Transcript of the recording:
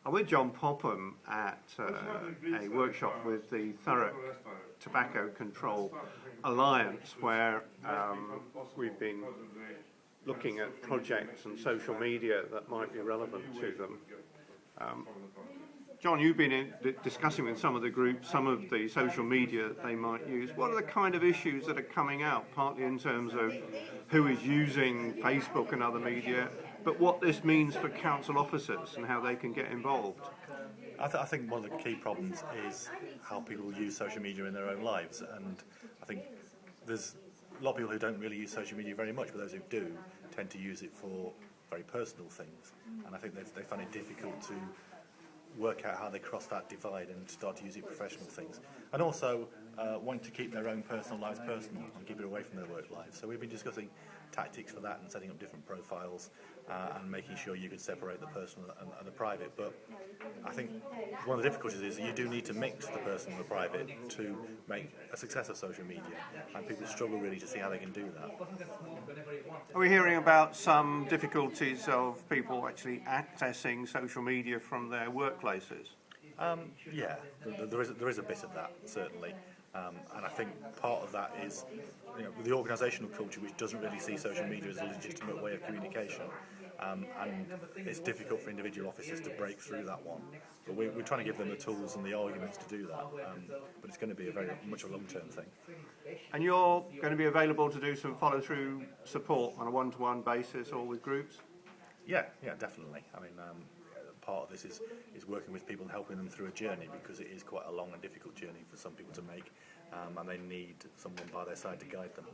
I'm with John Popham at a workshop with the Thurrock Tobacco Control Alliance, where we've been looking at projects and social media that might be relevant to them. John, you've been discussing with some of the groups some of the social media that they might use. What are the kind of issues that are coming out, partly in terms of who is using Facebook and other media, but what this means for council officers and how they can get involved? I think one of the key problems is how people use social media in their own lives, and I think there's a lot of people who don't really use social media very much, but those who do tend to use it for very personal things, and I think they find it difficult to work out how they cross that divide and start to use it for professional things, and also want to keep their own personal lives personal and keep it away from their work lives. So we've been discussing tactics for that and setting up different profiles and making sure you could separate the personal and the private. But I think one of the difficulties is that you do need to mix the personal and the private to make a success of social media, and people struggle really to see how they can do that. Are we hearing about some difficulties of people actually accessing social media from their workplaces? Yeah, there is a bit of that, certainly. And I think part of that is the organisational culture, which doesn't really see social media as a legitimate way of communication. And it's difficult for individual officers to break through that one. But we're trying to give them the tools and the arguments to do that. But it's going to be a very much a long-term thing. And you're going to be available to do some follow-through support on a one-to-one basis or with groups? Yeah, definitely. I mean, part of this is working with people and helping them through a journey, because it is quite a long and difficult journey for some people to make, and they need someone by their side to guide them.